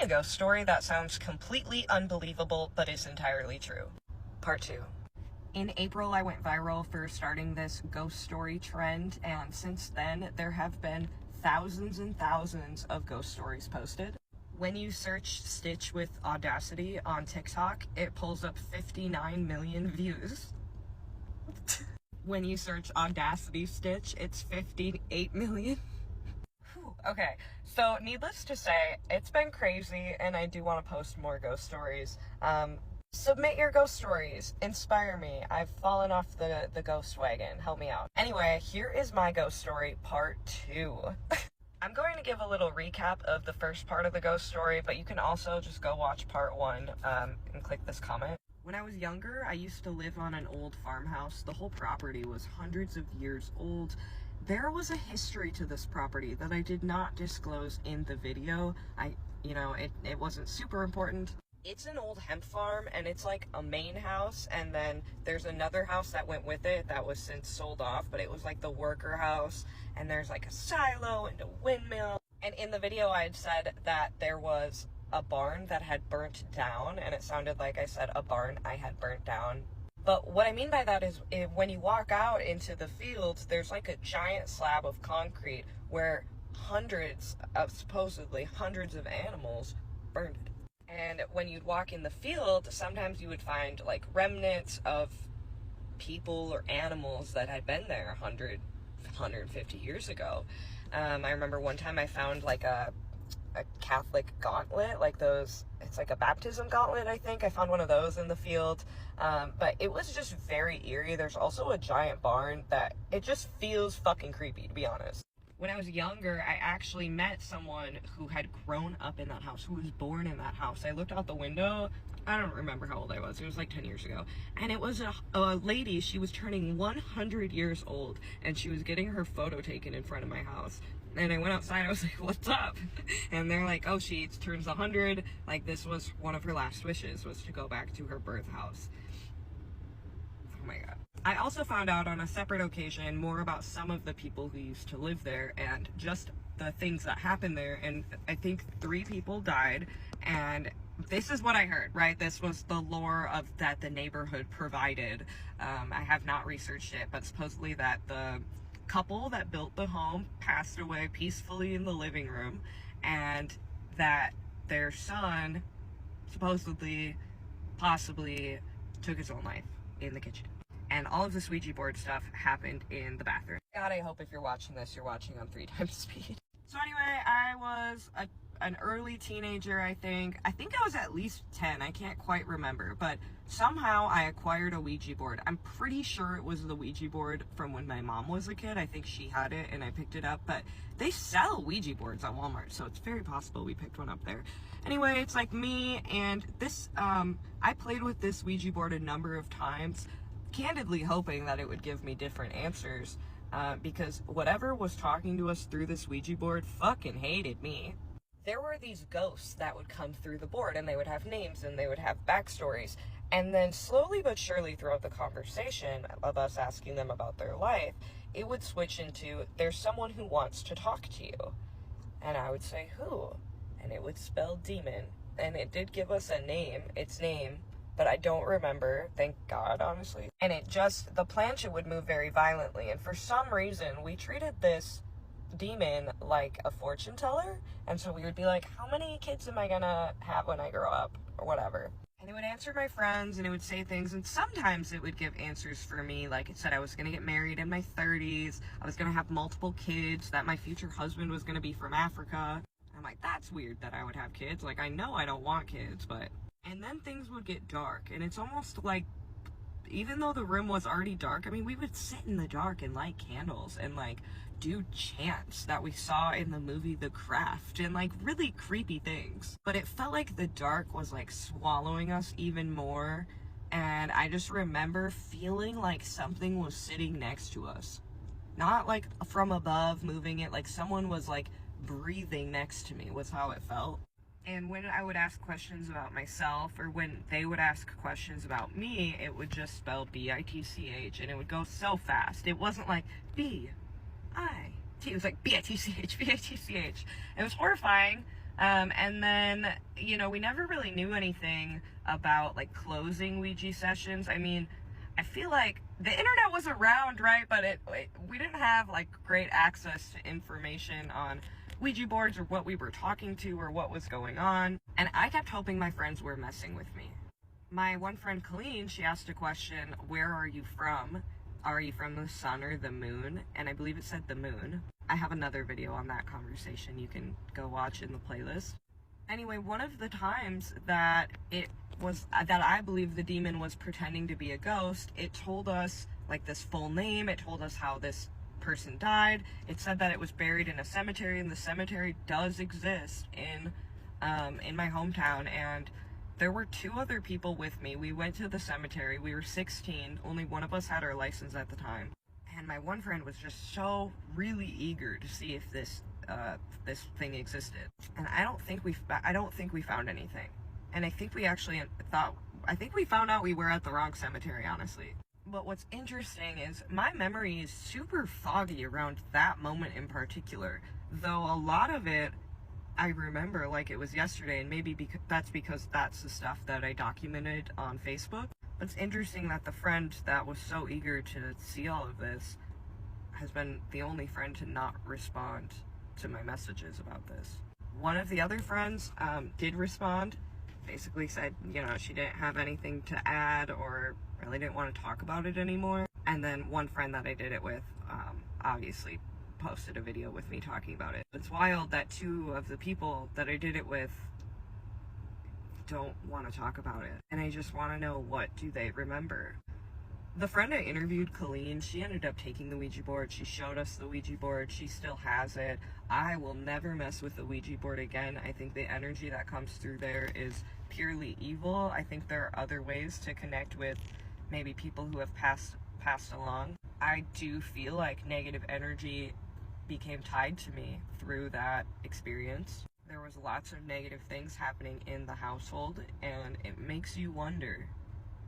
a ghost story that sounds completely unbelievable but is entirely true. Part 2. In April, I went viral for starting this ghost story trend, and since then, there have been thousands and thousands of ghost stories posted. When you search Stitch with Audacity on TikTok, it pulls up 59 million views. When you search Audacity Stitch, it's 58 million. Okay, so needless to say, it's been crazy, and I do want to post more ghost stories. Submit your ghost stories. Inspire me. I've fallen off the ghost wagon. Help me out. Anyway, here is my ghost story, part 2. I'm going to give a little recap of the first part of the ghost story, but you can also just go watch part 1 and click this comment. When I was younger, I used to live on an old farmhouse. The whole property was hundreds of years old. There was a history to this property that I did not disclose in the video. It wasn't super important. It's an old hemp farm, and it's like a main house, and then there's another house that went with it that was since sold off, but it was like the worker house, and there's like a silo and a windmill. And in the video, I had said that there was a barn that had burnt down, and it sounded like I said a barn I had burnt down. But what I mean by that is when you walk out into the fields, there's like a giant slab of concrete where supposedly hundreds of animals burned. And when you'd walk in the field, sometimes you would find like remnants of people or animals that had been there 150 years ago. I remember one time I found like a Catholic gauntlet, like those, it's like a baptism gauntlet, I think. I found one of those in the field. But it was just very eerie. There's also a giant barn that it just feels fucking creepy, to be honest. When I was younger, I actually met someone who had grown up in that house, who was born in that house. I looked out the window. I don't remember how old I was. It was like 10 years ago. And it was a lady. She was turning 100 years old, and she was getting her photo taken in front of my house. And I went outside. I was like, what's up? And they're like, oh, she turns 100. Like, this was one of her last wishes, was to go back to her birth house. Oh my God. I also found out on a separate occasion more about some of the people who used to live there and just the things that happened there. And I think 3 people died, and this is what I heard, right? This was the lore of that the neighborhood provided. I have not researched it, but supposedly that the couple that built the home passed away peacefully in the living room, and that their son supposedly, possibly took his own life in the kitchen. And all of this Ouija board stuff happened in the bathroom. God, I hope if you're watching this, you're watching on 3 times speed. So anyway, I was an early teenager, I think. I was at least 10. I can't quite remember. But somehow I acquired a Ouija board. I'm pretty sure it was the Ouija board from when my mom was a kid. I think she had it and I picked it up. But they sell Ouija boards at Walmart, so it's very possible we picked one up there. Anyway, it's like me and this, I played with this Ouija board a number of times, candidly hoping that it would give me different answers, because whatever was talking to us through this Ouija board fucking hated me. There were these ghosts that would come through the board, and they would have names and they would have backstories, and then slowly but surely throughout the conversation of us asking them about their life, it would switch into, there's someone who wants to talk to you. And I would say, who? And it would spell demon, and it did give us its name, but I don't remember, thank God, honestly. And the plancha would move very violently, and for some reason, we treated this demon like a fortune teller, and so we would be like, how many kids am I gonna have when I grow up, or whatever. And it would answer my friends, and it would say things, and sometimes it would give answers for me, like it said I was gonna get married in my 30s, I was gonna have multiple kids, that my future husband was gonna be from Africa. And I'm like, that's weird that I would have kids, like I know I don't want kids, but... And then things would get dark, and it's almost like, even though the room was already dark, I mean, we would sit in the dark and light candles and, like, do chants that we saw in the movie The Craft, and, like, really creepy things. But it felt like the dark was, like, swallowing us even more, and I just remember feeling like something was sitting next to us. Not, like, from above moving it, like someone was, like, breathing next to me was how it felt. And when I would ask questions about myself, or when they would ask questions about me, it would just spell B-I-T-C-H, and it would go so fast. It wasn't like B-I-T, it was like B-I-T-C-H, B-I-T-C-H. It was horrifying, And then, you know, we never really knew anything about like closing Ouija sessions. I mean, I feel like the internet was around, right? But we didn't have like great access to information on Ouija boards or what we were talking to or what was going on. And I kept hoping my friends were messing with me. My one friend, Colleen, she asked a question, where are you from? Are you from the sun or the moon? And I believe it said the moon. I have another video on that conversation you can go watch in the playlist. Anyway, one of the times that I believe the demon was pretending to be a ghost, it told us like this full name, it told us how this person died, it said that it was buried in a cemetery, and the cemetery does exist in my hometown, and there were 2 other people with me. We went to the cemetery, we were 16, only one of us had our license at the time. And my one friend was just so really eager to see if this thing existed. And I don't think we found anything. And I think we found out we were at the wrong cemetery, honestly. But what's interesting is my memory is super foggy around that moment in particular. Though a lot of it I remember like it was yesterday, and maybe that's because that's the stuff that I documented on Facebook. It's interesting that the friend that was so eager to see all of this has been the only friend to not respond to my messages about this. One of the other friends did respond, basically said, you know, she didn't have anything to add or really didn't want to talk about it anymore. And then one friend that I did it with obviously posted a video with me talking about it. It's wild that 2 of the people that I did it with don't want to talk about it, and I just want to know, what do they remember? The friend I interviewed, Colleen, she ended up taking the Ouija board. She showed us the Ouija board. She still has it. I will never mess with the Ouija board again. I think the energy that comes through there is purely evil. I think there are other ways to connect with maybe people who have passed along. I do feel like negative energy became tied to me through that experience. There was lots of negative things happening in the household, and it makes you wonder.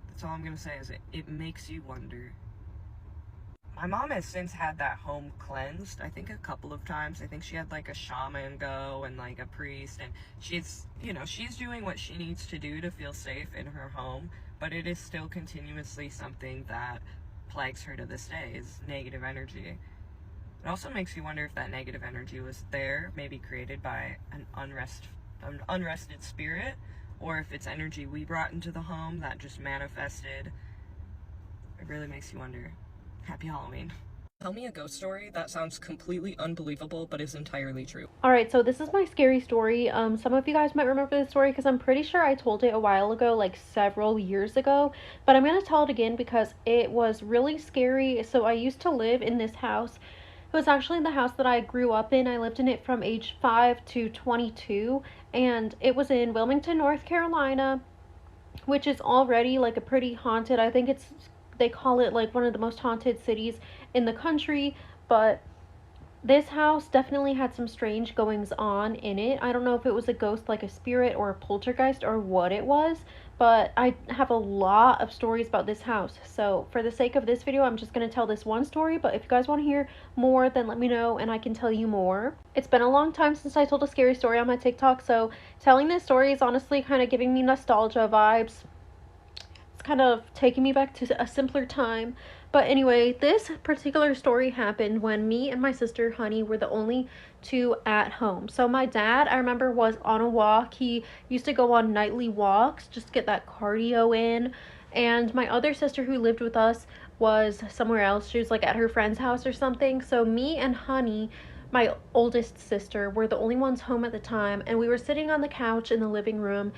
That's all I'm gonna say, is it makes you wonder. My mom has since had that home cleansed, I think a couple of times. I think she had like a shaman go and like a priest, and she's doing what she needs to do to feel safe in her home, but it is still continuously something that plagues her to this day, is negative energy. It also makes you wonder if that negative energy was there, maybe created by an unrested spirit, or if it's energy we brought into the home that just manifested. It really makes you wonder. Happy Halloween. Tell me a ghost story that sounds completely unbelievable but is entirely true. Alright, so this is my scary story. Some of you guys might remember this story because I'm pretty sure I told it a while ago, like several years ago. But I'm going to tell it again because it was really scary. So I used to live in this house. It was actually the house that I grew up in. I lived in it from age 5 to 22. And it was in Wilmington, North Carolina, which is already like a pretty haunted. I think they call it like one of the most haunted cities in the country. But this house definitely had some strange goings on in it. I don't know if it was a ghost, like a spirit or a poltergeist, or what it was, but I have a lot of stories about this house. So for the sake of this video, I'm just going to tell this one story, but if you guys want to hear more, then let me know and I can tell you more. It's been a long time since I told a scary story on my TikTok, so telling this story is honestly kind of giving me nostalgia vibes. It's kind of taking me back to a simpler time. But anyway, this particular story happened when me and my sister Honey were the only 2 at home. So my dad, I remember, was on a walk. He used to go on nightly walks just to get that cardio in. And my other sister who lived with us was somewhere else. She was like at her friend's house or something. So me and Honey, my oldest sister, were the only ones home at the time. And we were sitting on the couch in the living room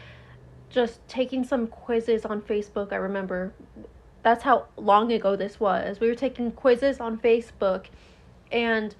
just taking some quizzes on Facebook, I remember. That's how long ago this was. We were taking quizzes on Facebook, and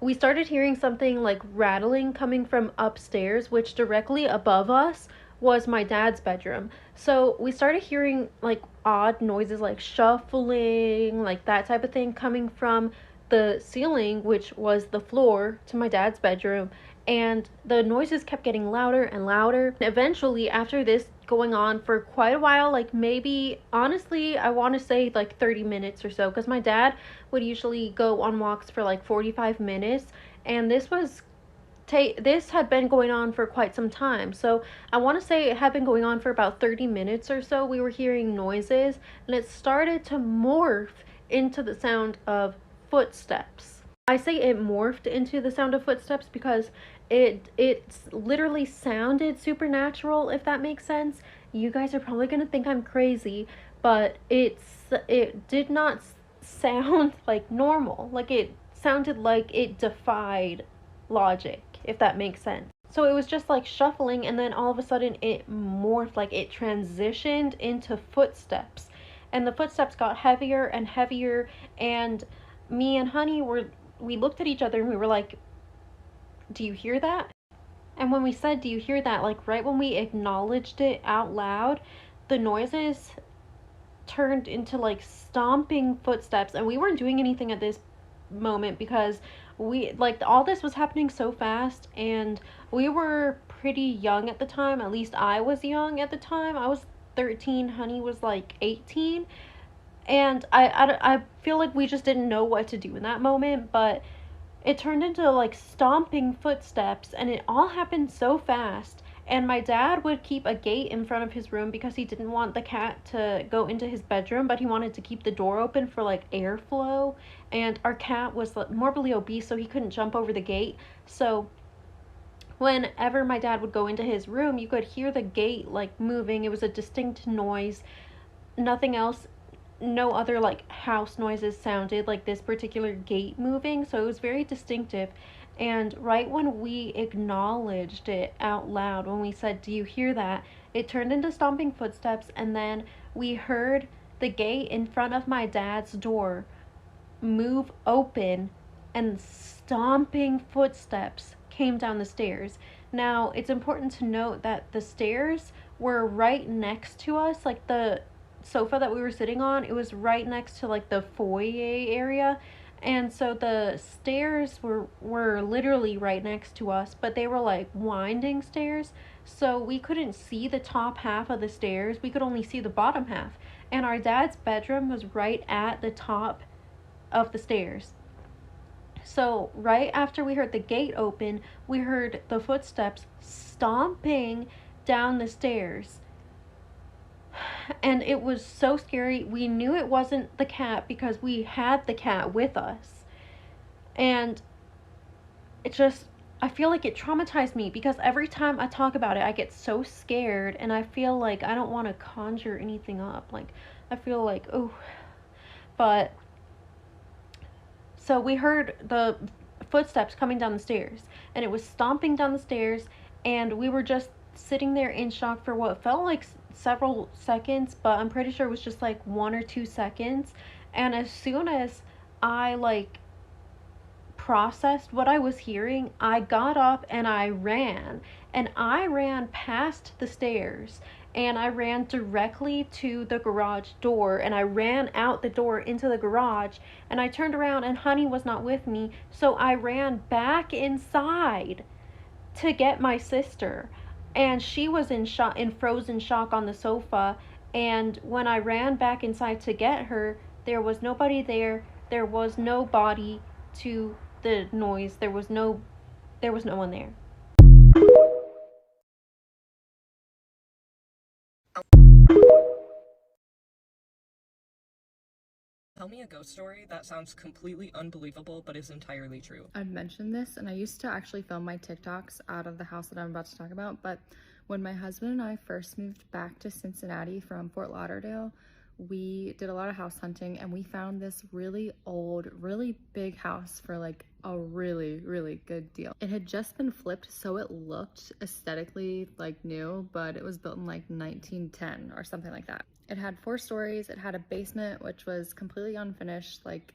we started hearing something like rattling coming from upstairs, which directly above us was my dad's bedroom. So we started hearing like odd noises, like shuffling, like that type of thing, coming from the ceiling, which was the floor, to my dad's bedroom. And the noises kept getting louder and louder. Eventually, after this going on for quite a while, like maybe, honestly, I want to say like 30 minutes or so, because my dad would usually go on walks for like 45 minutes, and this was this had been going on for quite some time. So I want to say it had been going on for about 30 minutes or so. We were hearing noises, and it started to morph into the sound of footsteps. I say it morphed into the sound of footsteps because it literally sounded supernatural, if that makes sense. You guys are probably going to think I'm crazy, but it did not sound like normal. Like, it sounded like it defied logic, if that makes sense. So it was just like shuffling, and then all of a sudden it morphed, like it transitioned into footsteps. And the footsteps got heavier and heavier, and me and Honey we looked at each other and we were like, "Do you hear that?" And when we said, "Do you hear that?" like right when we acknowledged it out loud, the noises turned into like stomping footsteps, and we weren't doing anything at this moment because we like all this was happening so fast, and we were pretty young at the time. At least I was young at the time. I was 13, Honey was like 18, and I feel like we just didn't know what to do in that moment, but it turned into like stomping footsteps, and it all happened so fast. And my dad would keep a gate in front of his room because he didn't want the cat to go into his bedroom, but he wanted to keep the door open for like airflow. And our cat was morbidly obese, so he couldn't jump over the gate. So whenever my dad would go into his room, you could hear the gate like moving. It was a distinct noise. Nothing else, no other like house noises sounded like this particular gate moving, so it was very distinctive. And right when we acknowledged it out loud, when we said, "Do you hear that?" it turned into stomping footsteps, and then we heard the gate in front of my dad's door move open, and stomping footsteps came down the stairs. Now, it's important to note that the stairs were right next to us, like the sofa that we were sitting on, it was right next to like the foyer area. And so the stairs were literally right next to us, but they were like winding stairs. So we couldn't see the top half of the stairs. We could only see the bottom half. And our dad's bedroom was right at the top of the stairs. So right after we heard the gate open, we heard the footsteps stomping down the stairs. And it was so scary. We knew it wasn't the cat because we had the cat with us. And it just, I feel like it traumatized me because every time I talk about it, I get so scared, and I feel like I don't want to conjure anything up. Like, I feel like, oh. But so we heard the footsteps coming down the stairs, and it was stomping down the stairs, and we were just sitting there in shock for what felt like several seconds, but I'm pretty sure it was just like 1 or 2 seconds. And as soon as I like processed what I was hearing, I got up and I ran. And I ran past the stairs, and I ran directly to the garage door, and I ran out the door into the garage, and I turned around and Honey was not with me, so I ran back inside to get my sister, and she was in frozen shock on the sofa. And when I ran back inside to get her, there was nobody there. There was no body to the noise. There was no one there. Tell me a ghost story that sounds completely unbelievable but is entirely true. I'd mentioned this, and I used to actually film my TikToks out of the house that I'm about to talk about, but when my husband and I first moved back to Cincinnati from Fort Lauderdale, we did a lot of house hunting, and we found this really old, really big house for like a really, really good deal. It had just been flipped, so it looked aesthetically like new, but it was built in like 1910 or something like that. It had 4 stories. It had a basement, which was completely unfinished, like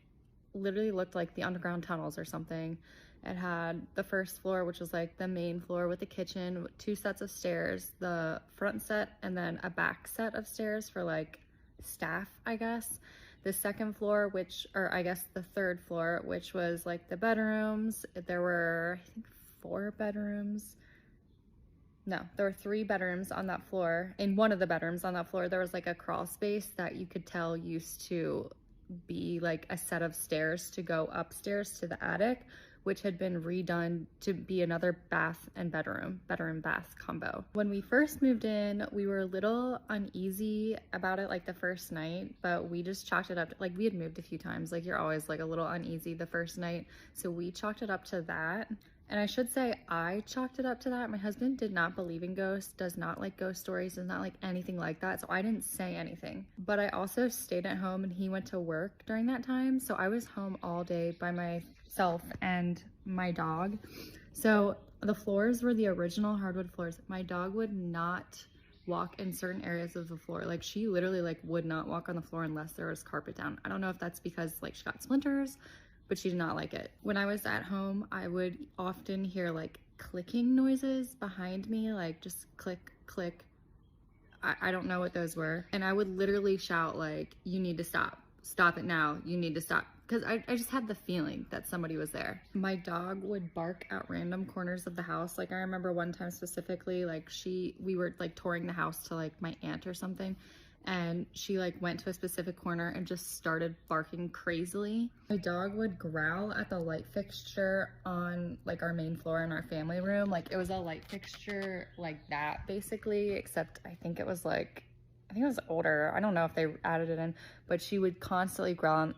literally looked like the underground tunnels or something. It had the first floor, which was like the main floor with the kitchen, 2 sets of stairs, the front set and then a back set of stairs for like staff, I guess. The second floor, or I guess the third floor, which was like the bedrooms. There were, I think, 4 bedrooms. No, there were 3 bedrooms on that floor. In one of the bedrooms on that floor, there was like a crawl space that you could tell used to be like a set of stairs to go upstairs to the attic, which had been redone to be another bath and bedroom bath combo. When we first moved in, we were a little uneasy about it like the first night, but we just chalked it up to, like, we had moved a few times, like you're always like a little uneasy the first night, so we chalked it up to that. And I should say I chalked it up to that. My husband did not believe in ghosts, does not like ghost stories, does not like anything like that, so I didn't say anything. But I also stayed at home and he went to work during that time, so I was home all day by myself and my dog. So the floors were the original hardwood floors. My dog would not walk in certain areas of the floor. Like, she literally like would not walk on the floor unless there was carpet down. I don't know if that's because like she got splinters, but she did not like it. When I was at home, I would often hear like clicking noises behind me, like just click, click. I don't know what those were. And I would literally shout like, you need to stop. Stop it now. You need to stop. Because I just had the feeling that somebody was there. My dog would bark at random corners of the house. Like, I remember one time specifically, like we were like touring the house to like my aunt or something, and she like went to a specific corner and just started barking crazily. My dog would growl at the light fixture on like our main floor in our family room. Like, it was a light fixture like that basically, except I think it was older. I don't know if they added it in, but she would constantly growl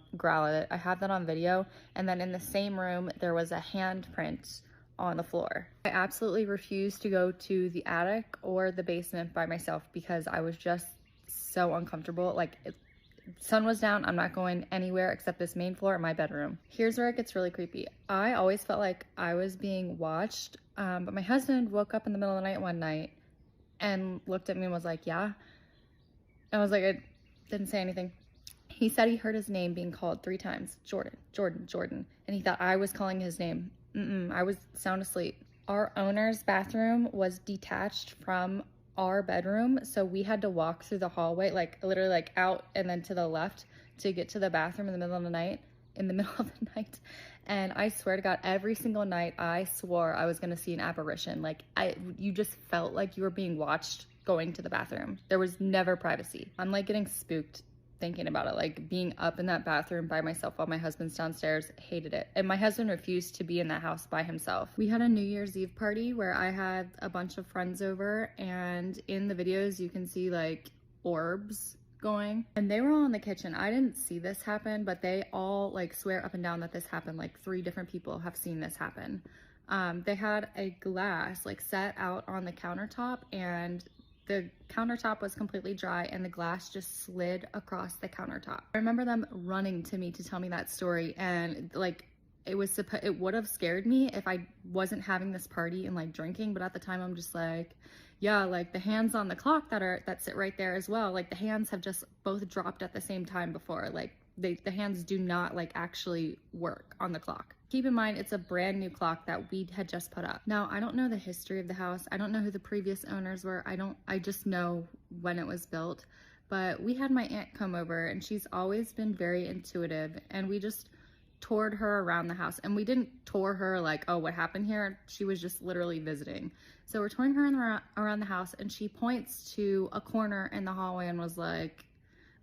at it. I have that on video. And then in the same room, there was a handprint on the floor. I absolutely refused to go to the attic or the basement by myself because I was just so uncomfortable. Like, sun was down, I'm not going anywhere except this main floor in my bedroom. Here's where it gets really creepy. I always felt like I was being watched, but my husband woke up in the middle of the night one night and looked at me and was like, yeah. I was like, I didn't say anything. He said he heard his name being called 3 times. Jordan, Jordan, Jordan. And he thought I was calling his name. I was sound asleep. Our owner's bathroom was detached from our bedroom, so we had to walk through the hallway, like literally like out and then to the left to get to the bathroom in the middle of the night. And I swear to God, every single night I swore I was gonna see an apparition. Like, you just felt like you were being watched going to the bathroom. There was never privacy. I'm like getting spooked thinking about it, like being up in that bathroom by myself while my husband's downstairs. Hated it. And my husband refused to be in that house by himself. We had a New Year's Eve party where I had a bunch of friends over, and in the videos you can see like orbs going, and they were all in the kitchen. I didn't see this happen, but they all like swear up and down that this happened. Like 3 different people have seen this happen. They had a glass like set out on the countertop, and the countertop was completely dry and the glass just slid across the countertop. I remember them running to me to tell me that story, and like it would have scared me if I wasn't having this party and like drinking, but at the time I'm just like, yeah, like the hands on the clock that sit right there as well, like the hands have just both dropped at the same time before. Like the hands do not like actually work on the clock. Keep in mind, it's a brand new clock that we had just put up. Now, I don't know the history of the house. I don't know who the previous owners were. I just know when it was built. But we had my aunt come over, and she's always been very intuitive, and we just toured her around the house. And we didn't tour her like, oh, what happened here? She was just literally visiting. So we're touring her around the house, and she points to a corner in the hallway and was like,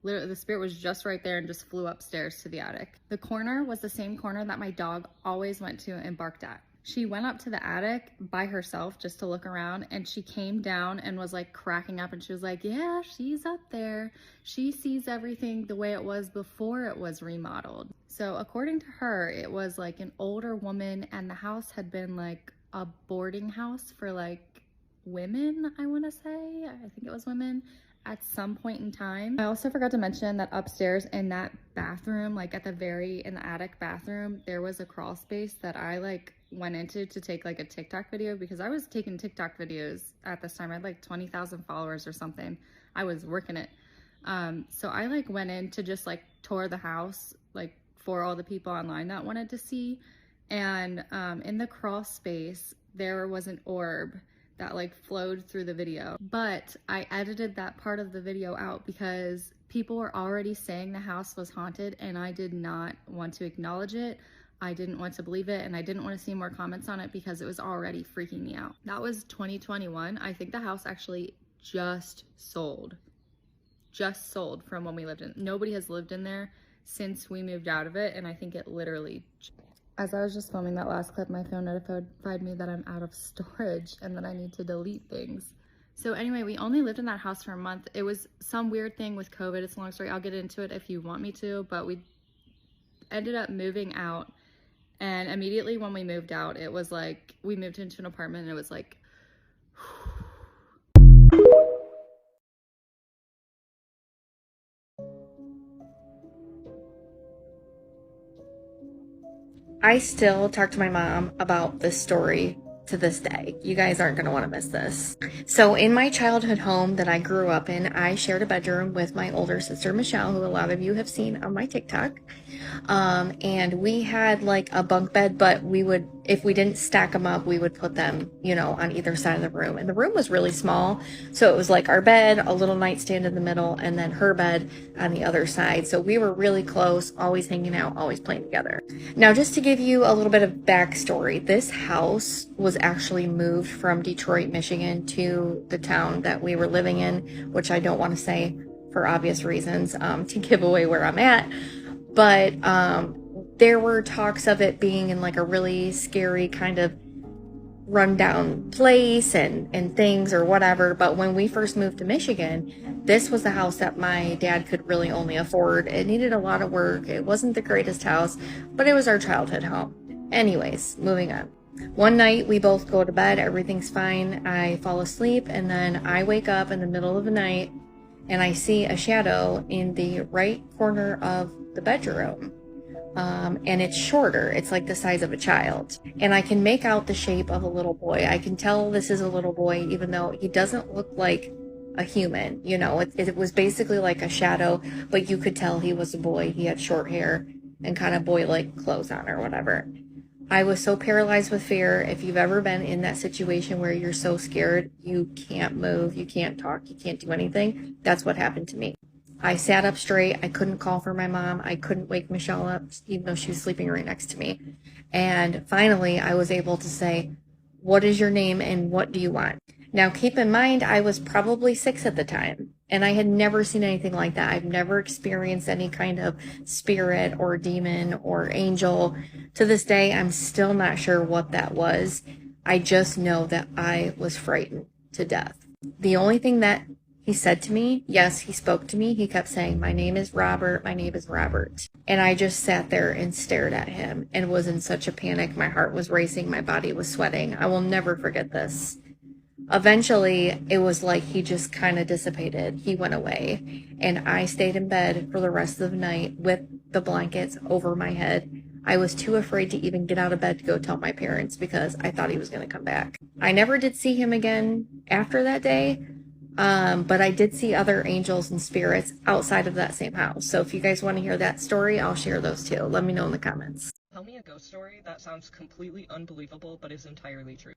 literally, the spirit was just right there and just flew upstairs to the attic. The corner was the same corner that my dog always went to and barked at. She went up to the attic by herself just to look around, and she came down and was like cracking up, and she was like, yeah, she's up there. She sees everything the way it was before it was remodeled. So according to her, it was like an older woman, and the house had been like a boarding house for like women, I want to say. I think it was women at some point in time. I also forgot to mention that upstairs in that bathroom, like in the attic bathroom, there was a crawl space that I like went into to take like a TikTok video, because I was taking TikTok videos at this time. I had like 20,000 followers or something. I was working it. So I like went in to just like tour the house, like for all the people online that wanted to see. And in the crawl space, there was an orb that like flowed through the video, but I edited that part of the video out because people were already saying the house was haunted, and I did not want to acknowledge it. I didn't want to believe it, and I didn't want to see more comments on it because it was already freaking me out. That was 2021. I think the house actually just sold from when we lived in. Nobody has lived in there since we moved out of it, and I think it literally As I was just filming that last clip, my phone notified me that I'm out of storage and that I need to delete things. So anyway, we only lived in that house for a month. It was some weird thing with COVID. It's a long story. I'll get into it if you want me to, but we ended up moving out. And immediately when we moved out, it was like, we moved into an apartment and it was like, I still talk to my mom about this story to this day. You guys aren't going to want to miss this. So in my childhood home that I grew up in, I shared a bedroom with my older sister, Michelle, who a lot of you have seen on my TikTok. And we had like a bunk bed, but we would, if we didn't stack them up, we would put them, you know, on either side of the room. And the room was really small. So it was like our bed, a little nightstand in the middle, and then her bed on the other side. So we were really close, always hanging out, always playing together. Now, just to give you a little bit of backstory, this house was actually moved from Detroit, Michigan to the town that we were living in, which I don't want to say for obvious reasons, to give away where I'm at. But there were talks of it being in like a really scary kind of rundown place and things or whatever. But when we first moved to Michigan, this was the house that my dad could really only afford. It needed a lot of work. It wasn't the greatest house, but it was our childhood home. Anyways, moving on. One night we both go to bed, everything's fine. I fall asleep and then I wake up in the middle of the night and I see a shadow in the right corner of the bedroom. And it's shorter. It's like the size of a child. And I can make out the shape of a little boy. I can tell this is a little boy, even though he doesn't look like a human. You know, it was basically like a shadow, but you could tell he was a boy. He had short hair and kind of boy-like clothes on or whatever. I was so paralyzed with fear. If you've ever been in that situation where you're so scared, you can't move, you can't talk, you can't do anything, that's what happened to me. I sat up straight. I couldn't call for my mom. I couldn't wake Michelle up, even though she was sleeping right next to me. And finally, I was able to say, "What is your name and what do you want?" Now, keep in mind, I was probably 6 at the time, and I had never seen anything like that. I've never experienced any kind of spirit or demon or angel. To this day, I'm still not sure what that was. I just know that I was frightened to death. The only thing that he said to me, yes, he spoke to me. He kept saying, "My name is Robert. My name is Robert." And I just sat there and stared at him and was in such a panic. My heart was racing. My body was sweating. I will never forget this. Eventually, it was like he just kind of dissipated. He went away. And I stayed in bed for the rest of the night with the blankets over my head. I was too afraid to even get out of bed to go tell my parents because I thought he was going to come back. I never did see him again after that day. But I did see other angels and spirits outside of that same house. So if you guys want to hear that story, I'll share those too. Let me know in the comments. Tell me a ghost story that sounds completely unbelievable but is entirely true.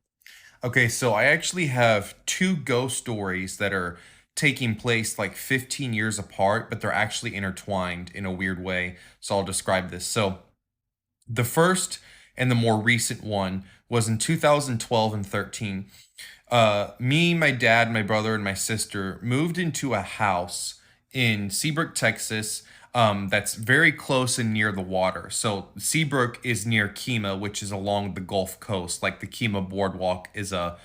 Okay, so I actually have 2 ghost stories that are taking place like 15 years apart, but they're actually intertwined in a weird way. So I'll describe this. So the first and the more recent one was in 2012 and 13. Me, my dad, my brother, and my sister moved into a house in Seabrook, Texas, that's very close and near the water. So Seabrook is near Kemah, which is along the Gulf Coast. Like the Kemah Boardwalk is a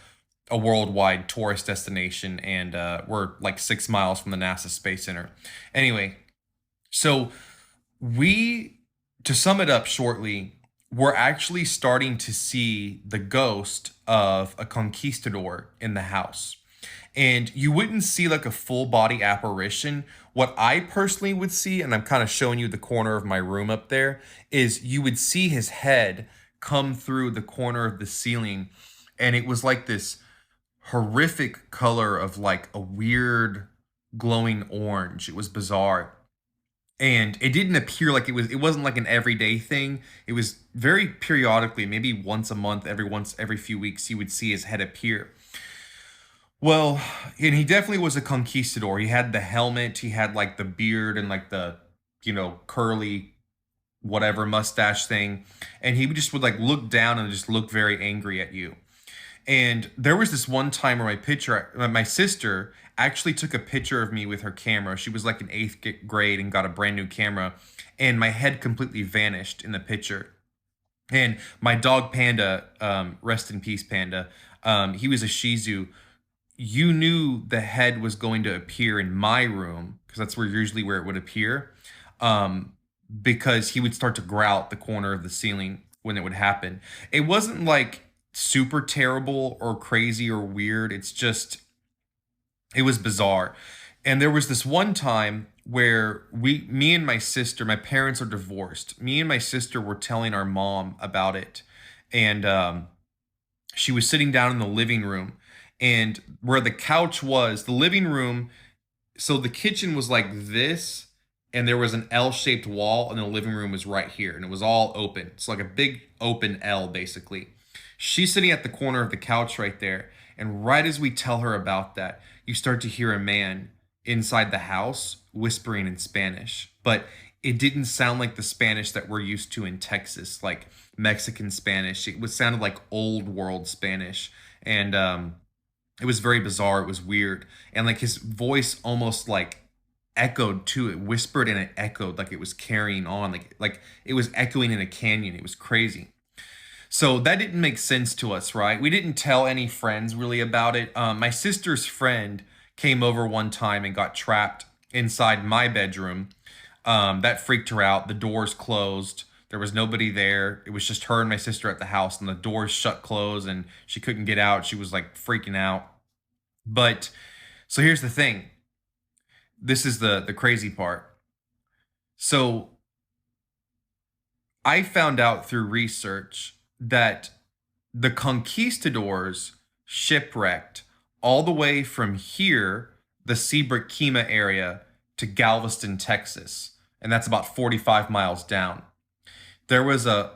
worldwide tourist destination, and we're like 6 miles from the NASA Space Center. Anyway, so to sum it up shortly, we're actually starting to see the ghost of a conquistador in the house. And you wouldn't see like a full body apparition. What I personally would see, and I'm kind of showing you the corner of my room up there, is you would see his head come through the corner of the ceiling. And it was like this horrific color of like a weird glowing orange. It was bizarre. And it didn't appear like it wasn't like an everyday thing. It was very periodically, maybe once a month, every few weeks, you would see his head appear. Well, and he definitely was a conquistador. He had the helmet, he had like the beard and like the, curly whatever mustache thing. And he just would like look down and just look very angry at you. And there was this one time where my sister actually took a picture of me with her camera. She was like in 8th grade and got a brand new camera, and my head completely vanished in the picture. And my dog Panda, rest in peace, Panda. He was a Shih Tzu. You knew the head was going to appear in my room because that's usually where it would appear. Um, because he would start to growl at the corner of the ceiling when it would happen. It wasn't like super terrible or crazy or weird. It's just, it was bizarre. And there was this one time where me and my sister, my parents are divorced. Me and my sister were telling our mom about it. And she was sitting down in the living room, and where the couch was, the living room, so the kitchen was like this, and there was an L-shaped wall, and the living room was right here, and it was all open. It's like a big open L, basically. She's sitting at the corner of the couch right there, and right as we tell her about that, you start to hear a man inside the house whispering in Spanish, but it didn't sound like the Spanish that we're used to in Texas, like Mexican Spanish. It was sounded like old world Spanish, and it was very bizarre. It was weird, and like his voice almost like echoed too. It whispered and it echoed like it was carrying on, like it was echoing in a canyon. It was crazy. So that didn't make sense to us, right? We didn't tell any friends really about it. My sister's friend came over one time and got trapped inside my bedroom. That freaked her out. The doors closed. There was nobody there. It was just her and my sister at the house, and the doors shut closed, and she couldn't get out. She was like freaking out. But so here's the thing. This is the crazy part. So I found out through research that the conquistadors shipwrecked all the way from here, the Seabrook Kima area, to Galveston, Texas. And that's about 45 miles down. There was a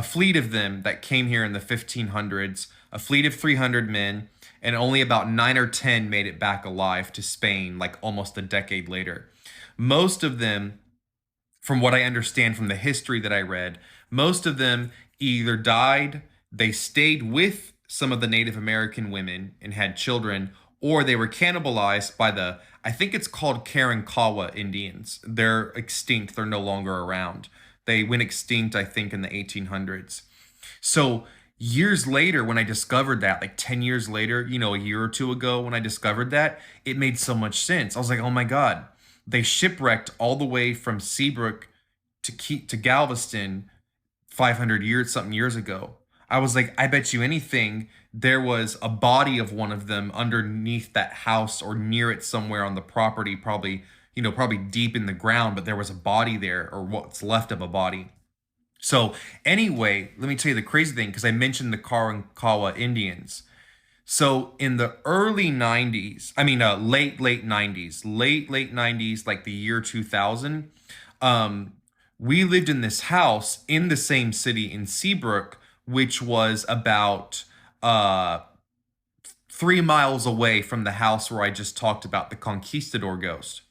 fleet of them that came here in the 1500s, a fleet of 300 men, and only about 9 or 10 made it back alive to Spain, like almost a decade later. Most of them, from what I understand from the history that I read, most of them either died, they stayed with some of the Native American women and had children, or they were cannibalized by the, I think it's called Karankawa Indians. They're extinct. They're no longer around. They went extinct, I think, in the 1800s. So years later, when I discovered that, like 10 years later, a year or two ago, when I discovered that, it made so much sense. I was like, oh my God, they shipwrecked all the way from Seabrook to Galveston 500 years ago. I was like, I bet you anything there was a body of one of them underneath that house or near it somewhere on the property, probably deep in the ground, but there was a body there, or what's left of a body. So anyway, let me tell you the crazy thing, because I mentioned the Karankawa Indians. So in the early 90s, late 90s, like the year 2000, we lived in this house in the same city in Seabrook, which was about 3 miles away from the house where I just talked about the Conquistador ghost.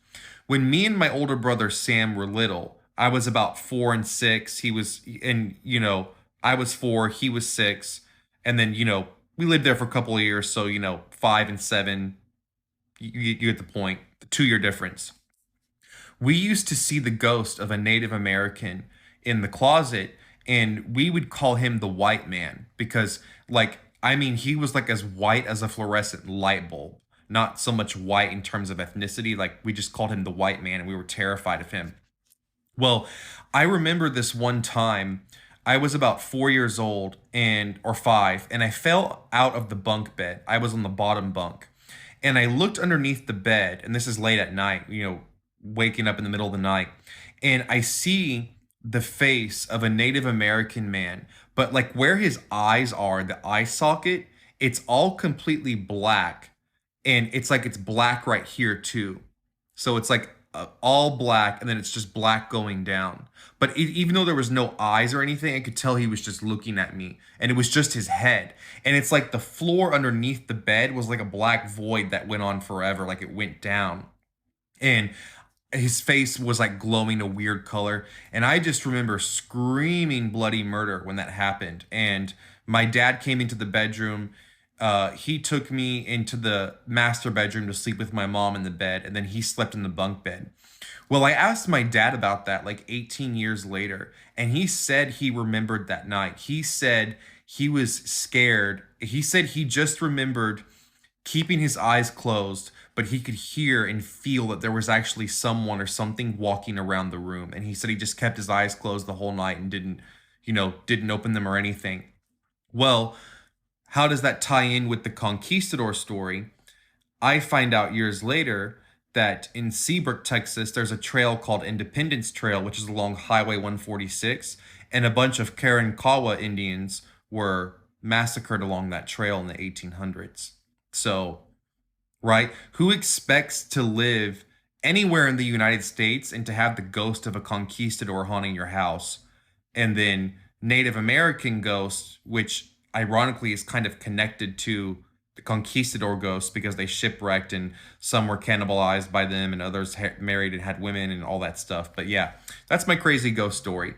When me and my older brother Sam were little, I was about 4 and 6. I was 4, he was 6. And then, we lived there for a couple of years. So, 5 and 7, you get the point, the 2-year difference. We used to see the ghost of a Native American in the closet, and we would call him the white man because, he was like as white as a fluorescent light bulb. Not so much white in terms of ethnicity. Like, we just called him the white man, and we were terrified of him. Well, I remember this one time, I was about 4 years old or 5, and I fell out of the bunk bed. I was on the bottom bunk, and I looked underneath the bed, and this is late at night, waking up in the middle of the night, and I see the face of a Native American man, but like where his eyes are, the eye socket, it's all completely black, and it's like it's black right here too. So it's like all black, and then it's just black going down. But even though there was no eyes or anything, I could tell he was just looking at me, and it was just his head. And it's like the floor underneath the bed was like a black void that went on forever, like it went down. And his face was like glowing a weird color. And I just remember screaming bloody murder when that happened. And my dad came into the bedroom. he took me into the master bedroom to sleep with my mom in the bed, and then he slept in the bunk bed. Well, I asked my dad about that like 18 years later, and he said he remembered that night. He said he was scared. He said he just remembered keeping his eyes closed, but he could hear and feel that there was actually someone or something walking around the room. And he said he just kept his eyes closed the whole night and didn't open them or anything. Well, how does that tie in with the Conquistador story? I find out years later that in Seabrook, Texas, there's a trail called Independence Trail, which is along Highway 146, and a bunch of Karankawa Indians were massacred along that trail in the 1800s. So, right, who expects to live anywhere in the United States and to have the ghost of a conquistador haunting your house? And then Native American ghosts, which ironically is kind of connected to the conquistador ghosts because they shipwrecked and some were cannibalized by them and others married and had women and all that stuff. But yeah, that's my crazy ghost story.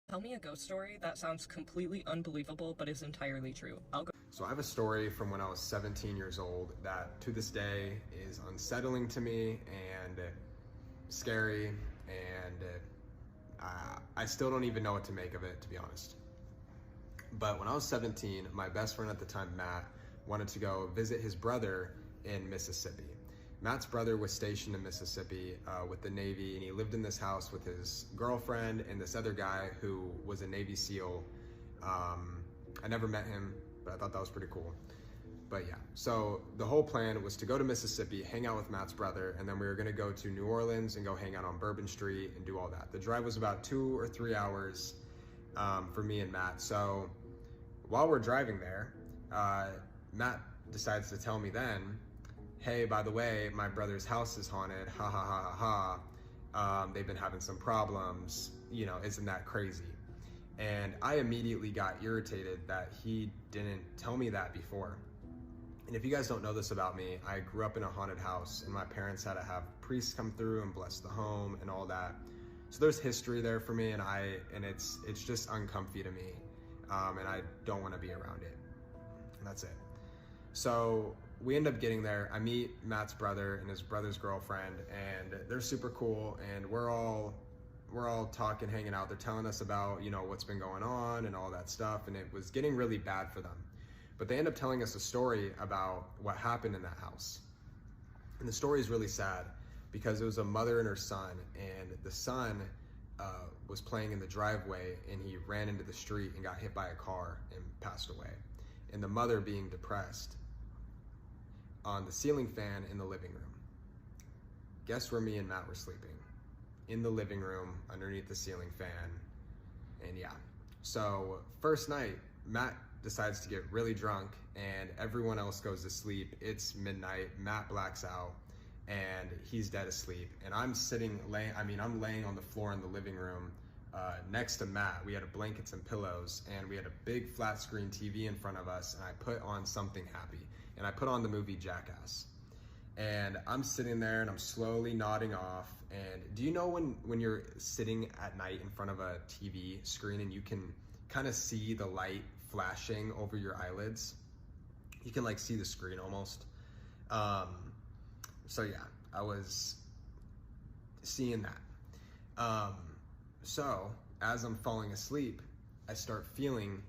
Tell me a ghost story that sounds completely unbelievable but is entirely true. I'll go. So I have a story from when I was 17 years old that to this day is unsettling to me and scary, and I still don't even know what to make of it, to be honest. But when I was 17, my best friend at the time, Matt, wanted to go visit his brother in Mississippi. Matt's brother was stationed in Mississippi with the Navy, and he lived in this house with his girlfriend and this other guy who was a Navy SEAL. I never met him, but I thought that was pretty cool. But yeah, so the whole plan was to go to Mississippi, hang out with Matt's brother, and then we were gonna go to New Orleans and go hang out on Bourbon Street and do all that. The drive was about 2 or 3 hours for me and Matt. So while we're driving there, Matt decides to tell me then, hey, by the way, my brother's house is haunted, ha ha ha ha ha. They've been having some problems, isn't that crazy? And I immediately got irritated that he didn't tell me that before. And if you guys don't know this about me, I grew up in a haunted house and my parents had to have priests come through and bless the home and all that. So there's history there for me, and it's just uncomfy to me. And I don't want to be around it. And that's it. So we end up getting there. I meet Matt's brother and his brother's girlfriend, and they're super cool, and we're all talking, hanging out. They're telling us about, what's been going on and all that stuff, and it was getting really bad for them. But they end up telling us a story about what happened in that house. And the story is really sad because it was a mother and her son, and the son was playing in the driveway and he ran into the street and got hit by a car and passed away. And the mother, being depressed, on the ceiling fan in the living room. Guess where me and Matt were sleeping? In the living room underneath the ceiling fan. And yeah, so first night, Matt decides to get really drunk and everyone else goes to sleep. It's midnight, Matt blacks out and he's dead asleep. And I'm laying on the floor in the living room next to Matt. We had blankets and pillows, and we had a big flat screen TV in front of us, and I put on Something Happy, and I put on the movie Jackass. And I'm sitting there and I'm slowly nodding off. And do you know when you're sitting at night in front of a TV screen and you can kind of see the light flashing over your eyelids? You can like see the screen almost. So yeah, I was seeing that. So as I'm falling asleep, I start feeling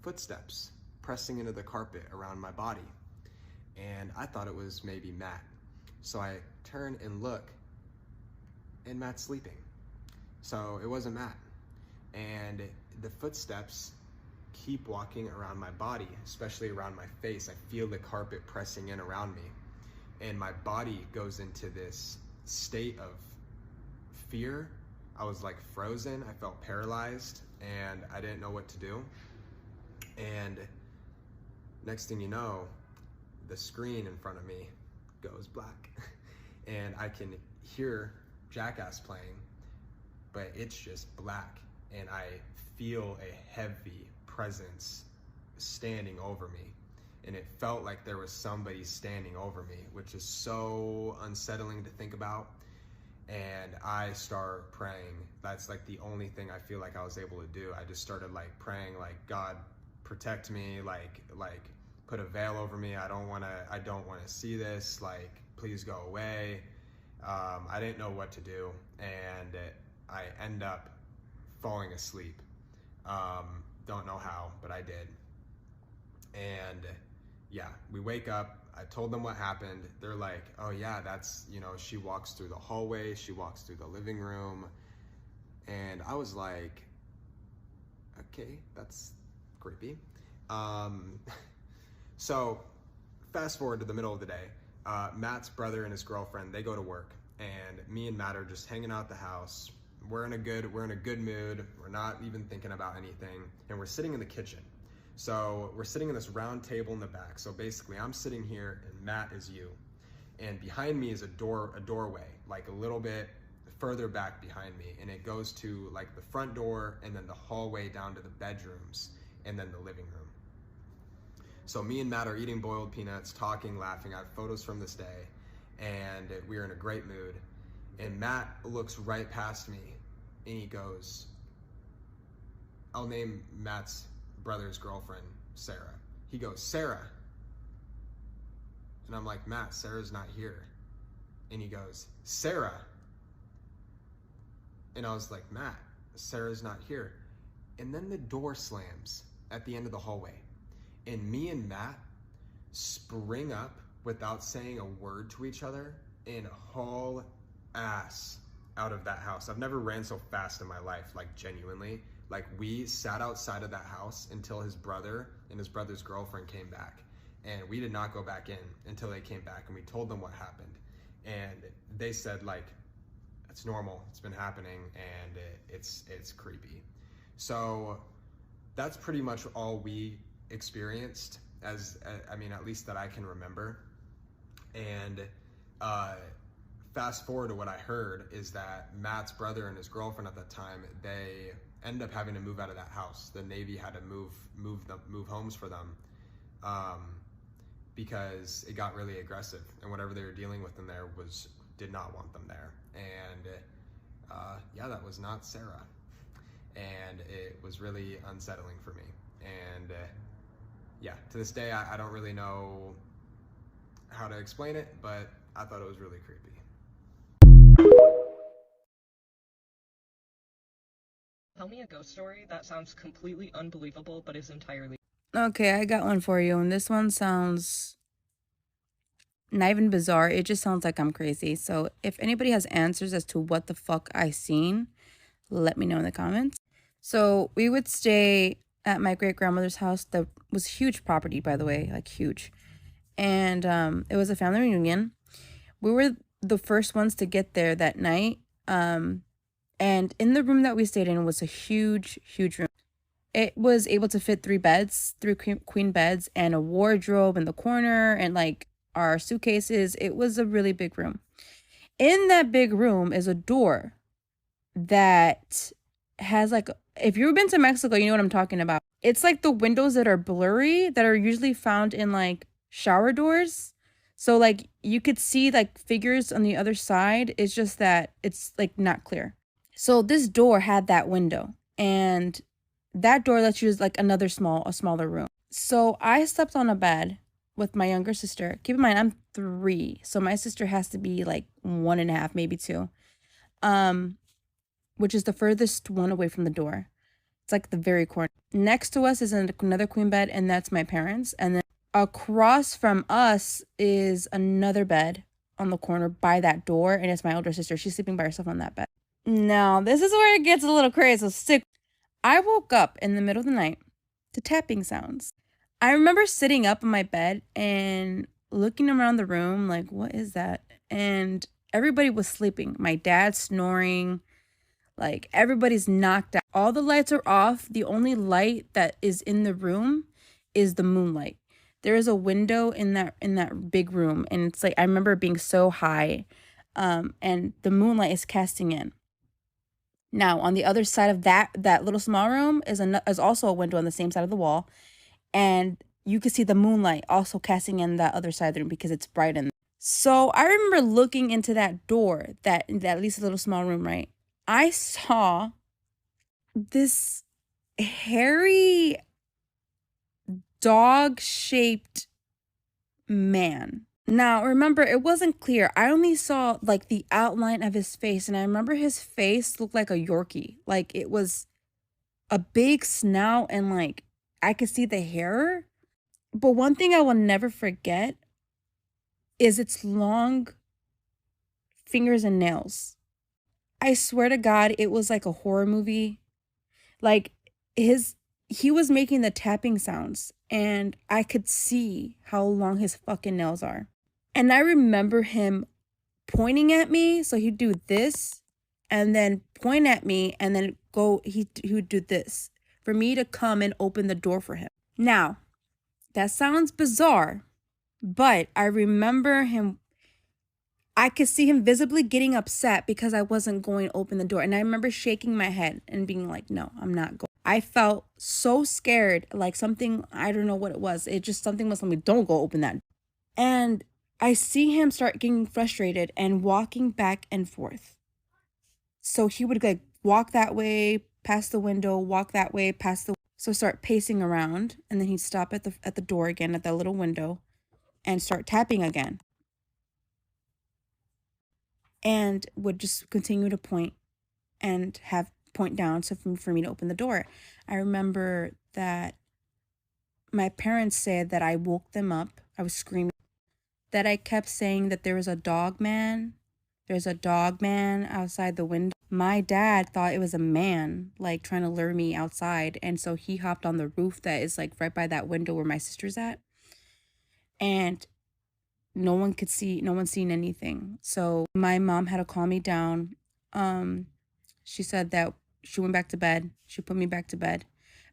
footsteps pressing into the carpet around my body. And I thought it was maybe Matt. So I turn and look, and Matt's sleeping. So it wasn't Matt. And the footsteps keep walking around my body, especially around my face. I feel the carpet pressing in around me. And my body goes into this state of fear. I was like frozen, I felt paralyzed, and I didn't know what to do. And next thing you know, the screen in front of me goes black. And I can hear Jackass playing, but it's just black. And I feel a heavy presence standing over me. And it felt like there was somebody standing over me, which is so unsettling to think about. and I start praying. That's like the only thing I feel like I was able to do. I just started like praying, like, God, protect me, like put a veil over me. I don't want to see this. Like, please go away. I didn't know what to do, and I end up falling asleep. Don't know how, but I did. And yeah, we wake up. I told them what happened. They're like, oh yeah, that's, you know, she walks through the hallway, she walks through the living room. And I was like, okay, that's creepy. So fast forward to the middle of the day. Matt's brother and his girlfriend, they go to work, and me and Matt are just hanging out at the house. We're in a good mood. We're not even thinking about anything, and we're sitting in the kitchen. So we're sitting in this round table in the back. So basically I'm sitting here and Matt is you. And behind me is a doorway, like a little bit further back behind me. And it goes to like the front door and then the hallway down to the bedrooms and then the living room. So me and Matt are eating boiled peanuts, talking, laughing. I have photos from this day, and we're in a great mood. And Matt looks right past me and he goes, I'll name Matt's brother's girlfriend, Sarah. He goes, Sarah. And I'm like, Matt, Sarah's not here. And he goes, Sarah. And I was like, Matt, Sarah's not here. And then the door slams at the end of the hallway. And me and Matt spring up without saying a word to each other and haul ass out of that house. I've never ran so fast in my life, like genuinely. Like, we sat outside of that house until his brother and his brother's girlfriend came back. And we did not go back in until they came back, and we told them what happened. And they said, like, it's normal, it's been happening, and it's creepy. So that's pretty much all we experienced, I mean, at least that I can remember. And fast forward to what I heard is that Matt's brother and his girlfriend at that time, they ended up having to move out of that house. The Navy had to move homes for them, because it got really aggressive, and whatever they were dealing with in there did not want them there. And yeah, that was not Sarah, and it was really unsettling for me. And yeah, to this day, I don't really know how to explain it, but I thought it was really creepy. Tell me a ghost story that sounds completely unbelievable, but is entirely... Okay, I got one for you, and this one sounds not even bizarre. It just sounds like I'm crazy. So if anybody has answers as to what the fuck I seen, let me know in the comments. So we would stay at my great-grandmother's house. That was huge property, by the way, like huge. And it was a family reunion. We were the first ones to get there that night. And in the room that we stayed in was a huge, huge room. It was able to fit 3 beds, 3 queen beds, and a wardrobe in the corner, and like our suitcases. It was a really big room. In that big room is a door that has like, if you've been to Mexico, you know what I'm talking about. It's like the windows that are blurry that are usually found in like shower doors. So like you could see like figures on the other side. It's just that it's like not clear. So this door had that window, and that door lets you use like a smaller room. So I slept on a bed with my younger sister. Keep in mind, I'm 3. So my sister has to be like 1.5, maybe 2. Which is the furthest one away from the door. It's like the very corner. Next to us is another queen bed, and that's my parents. And then across from us is another bed on the corner by that door, and it's my older sister. She's sleeping by herself on that bed. Now, this is where it gets a little crazy, so stick. I woke up in the middle of the night to tapping sounds. I remember sitting up in my bed and looking around the room like, what is that? And everybody was sleeping. My dad snoring, like everybody's knocked out. All the lights are off. The only light that is in the room is the moonlight. There is a window in that big room, and it's like I remember it being so high, and the moonlight is casting in. Now, on the other side of that little small room is also a window on the same side of the wall, and you can see the moonlight also casting in that other side of the room because it's bright in there. So I remember looking into that door, that at least a little small room, right? I saw this hairy dog-shaped man. Now, remember, it wasn't clear. I only saw like the outline of his face, and I remember his face looked like a Yorkie. Like it was a big snout, and like I could see the hair. But one thing I will never forget is its long fingers and nails. I swear to God, it was like a horror movie. Like he was making the tapping sounds, and I could see how long his fucking nails are. And I remember him pointing at me, so he'd do this and then point at me and then he would do this for me to come and open the door for him. Now, that sounds bizarre, but I remember him, I could see him visibly getting upset because I wasn't going to open the door. And I remember shaking my head and being like, no, I'm not going. I felt so scared, like something, I don't know what it was. It just, something was telling me, don't go open that. And I see him start getting frustrated and walking back and forth. So he would like walk that way, past the window, walk that way, past the, so start pacing around, and then he'd stop at the door again, at that little window, and start tapping again. And would just continue to point and have point down so for me to open the door. I remember that my parents said that I woke them up. I was screaming, that I kept saying that there was a dog man. There's a dog man outside the window. My dad thought it was a man, like trying to lure me outside. And so he hopped on the roof that is like right by that window where my sister's at. And no one could see, no one's seen anything. So my mom had to calm me down. She said that she went back to bed. She put me back to bed.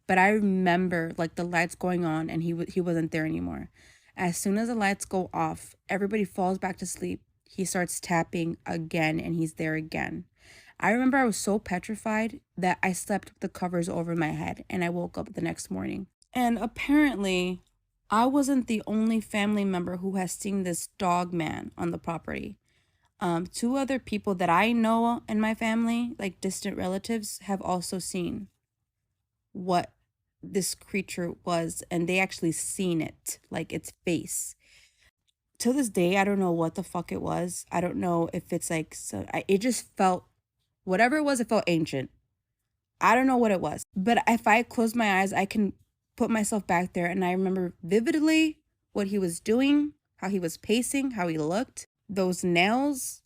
But I remember like the lights going on and he wasn't there anymore. As soon as the lights go off, everybody falls back to sleep. He starts tapping again and he's there again. I remember I was so petrified that I slept with the covers over my head and I woke up the next morning. And apparently, I wasn't the only family member who has seen this dog man on the property. 2 other people that I know in my family, like distant relatives, have also seen what this creature was, and they actually seen it, like its face. To this day, I don't know what the fuck it was. I don't know if it's like, so it just felt, whatever it was, it felt ancient. I don't know what it was, but if I close my eyes, I can put myself back there, and I remember vividly what he was doing, how he was pacing, how he looked, those nails,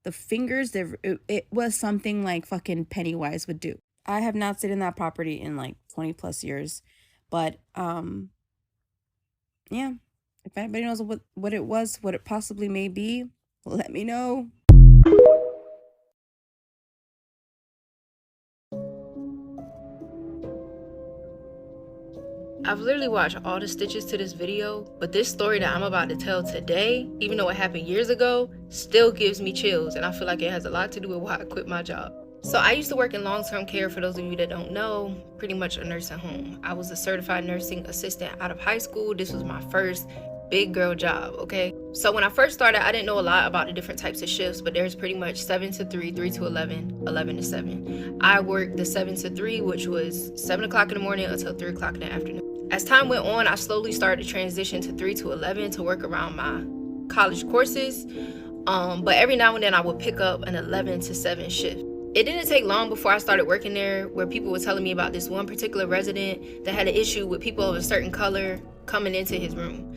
the fingers. It was something like fucking Pennywise would do. I have not stayed in that property in like 20 plus years, but yeah, if anybody knows what it was, what it possibly may be, let me know. I've literally watched all the stitches to this video, but this story that I'm about to tell today, even though it happened years ago, still gives me chills, and I feel like it has a lot to do with why I quit my job. So I used to work in long-term care, for those of you that don't know, pretty much a nursing home. I was a certified nursing assistant out of high school. This was my first big girl job, okay? So when I first started, I didn't know a lot about the different types of shifts, but there's pretty much 7 to 3, 3 to 11, 11 to 7. I worked the 7 to 3, which was 7 o'clock in the morning until 3 o'clock in the afternoon. As time went on, I slowly started to transition to 3 to 11 to work around my college courses. But every now and then I would pick up an 11 to 7 shift. It didn't take long before I started working there where people were telling me about this one particular resident that had an issue with people of a certain color coming into his room.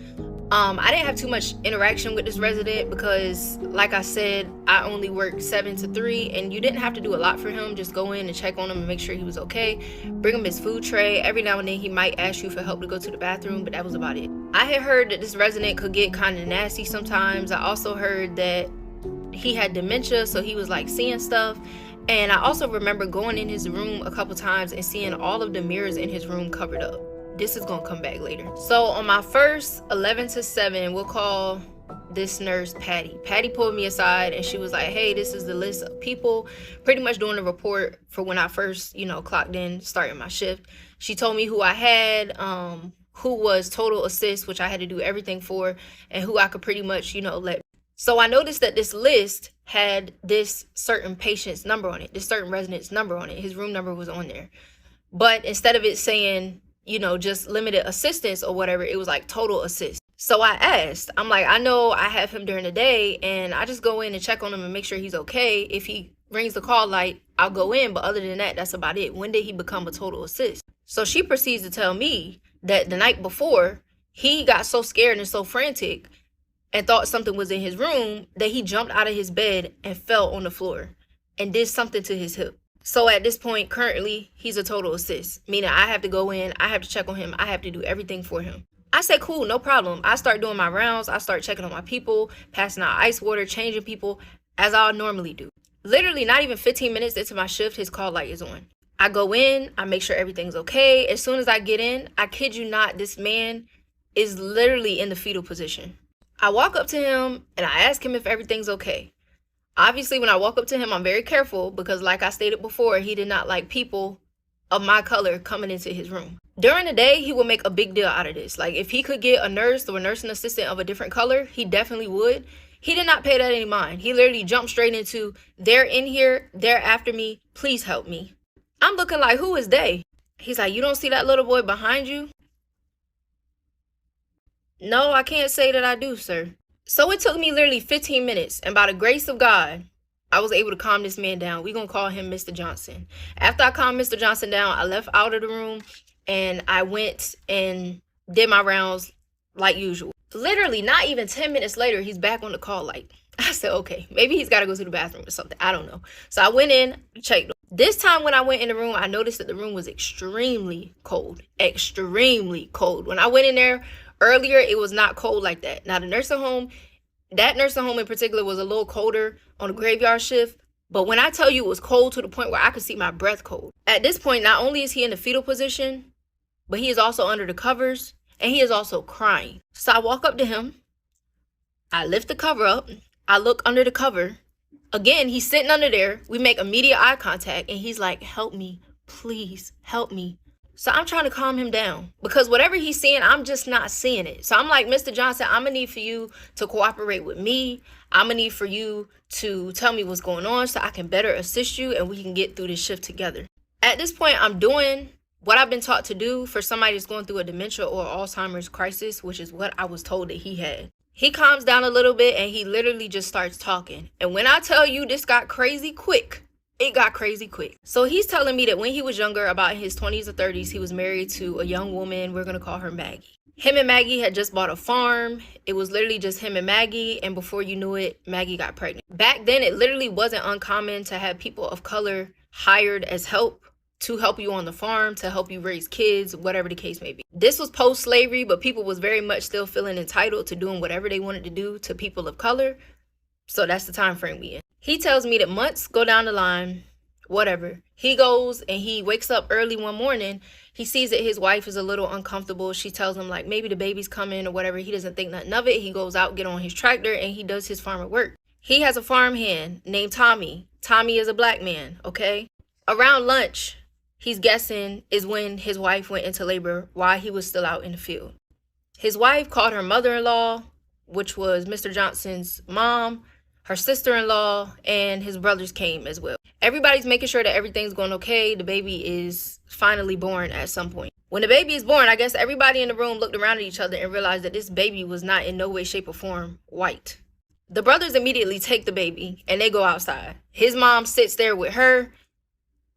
I didn't have too much interaction with this resident because, like I said, I only worked 7 to 3, and you didn't have to do a lot for him. Just go in and check on him and make sure he was okay. Bring him his food tray. Every now and then he might ask you for help to go to the bathroom, but that was about it. I had heard that this resident could get kind of nasty sometimes. I also heard that he had dementia, so he was like seeing stuff. And I also remember going in his room a couple times and seeing all of the mirrors in his room covered up. This is gonna come back later. So on my first 11 to 7, we'll call this nurse Patty. Patty pulled me aside and she was like, hey, this is the list of people pretty much doing the report for when I first, clocked in, starting my shift. She told me who I had, who was total assist, which I had to do everything for, and who I could pretty much, let. So I noticed that this list had this certain patient's number on it, this certain resident's number on it. His room number was on there. But instead of it saying, you know, just limited assistance or whatever, it was like total assist. So I asked, I'm like, I know I have him during the day and I just go in and check on him and make sure he's okay. If he rings the call light, I'll go in. But other than that, that's about it. When did he become a total assist? So she proceeds to tell me that the night before, he got so scared and so frantic and thought something was in his room that he jumped out of his bed and fell on the floor and did something to his hip. So at this point, currently, he's a total assist, meaning I have to go in, I have to check on him, I have to do everything for him. I said, cool, no problem. I start doing my rounds, I start checking on my people, passing out ice water, changing people, as I normally do. Literally not even 15 minutes into my shift, his call light is on. I go in, I make sure everything's okay. As soon as I get in, I kid you not, this man is literally in the fetal position. I walk up to him and I ask him if everything's okay. Obviously, when I walk up to him, I'm very careful because like I stated before, he did not like people of my color coming into his room. During the day, he would make a big deal out of this. Like if he could get a nurse or a nursing assistant of a different color, he definitely would. He did not pay that any mind. He literally jumped straight into, they're in here, they're after me, please help me. I'm looking like, who is they? He's like, you don't see that little boy behind you? No, I can't say that I do, sir. So it took me literally 15 minutes, and by the grace of God, I was able to calm this man down. We're going to call him Mr. Johnson. After I calmed Mr. Johnson down, I left out of the room, and I went and did my rounds like usual. Literally, not even 10 minutes later, he's back on the call light. I said, okay, maybe he's got to go to the bathroom or something. I don't know. So I went in, checked. This time when I went in the room, I noticed that the room was extremely cold. Extremely cold. When I went in there earlier, it was not cold like that. Now, the nursing home, that nursing home in particular was a little colder on the graveyard shift. But when I tell you it was cold to the point where I could see my breath cold. At this point, not only is he in the fetal position, but he is also under the covers and he is also crying. So I walk up to him. I lift the cover up. I look under the cover. Again, he's sitting under there. We make immediate eye contact and he's like, help me, please help me. So I'm trying to calm him down because whatever he's seeing, I'm just not seeing it. So I'm like, Mr. Johnson, I'm gonna need for you to cooperate with me. I'm gonna need for you to tell me what's going on so I can better assist you and we can get through this shift together. At this point, I'm doing what I've been taught to do for somebody that's going through a dementia or Alzheimer's crisis, which is what I was told that he had. He calms down a little bit and he literally just starts talking. And when I tell you this got crazy quick, it got crazy quick. So he's telling me that when he was younger, about in his 20s or 30s, he was married to a young woman. We're going to call her Maggie. Him and Maggie had just bought a farm. It was literally just him and Maggie. And before you knew it, Maggie got pregnant. Back then, it literally wasn't uncommon to have people of color hired as help to help you on the farm, to help you raise kids, whatever the case may be. This was post-slavery, but people was very much still feeling entitled to doing whatever they wanted to do to people of color. So that's the time frame we in. He tells me that months go down the line, whatever. He goes and he wakes up early one morning. He sees that his wife is a little uncomfortable. She tells him like maybe the baby's coming or whatever. He doesn't think nothing of it. He goes out, get on his tractor, and he does his farmer work. He has a farm hand named Tommy. Tommy is a black man, okay? Around lunch, he's guessing is when his wife went into labor while he was still out in the field. His wife called her mother-in-law, which was Mr. Johnson's mom, her sister-in-law, and his brothers came as well. Everybody's making sure that everything's going okay. The baby is finally born at some point. When the baby is born, I guess everybody in the room looked around at each other and realized that this baby was not in no way, shape, or form white. The brothers immediately take the baby and they go outside. His mom sits there with her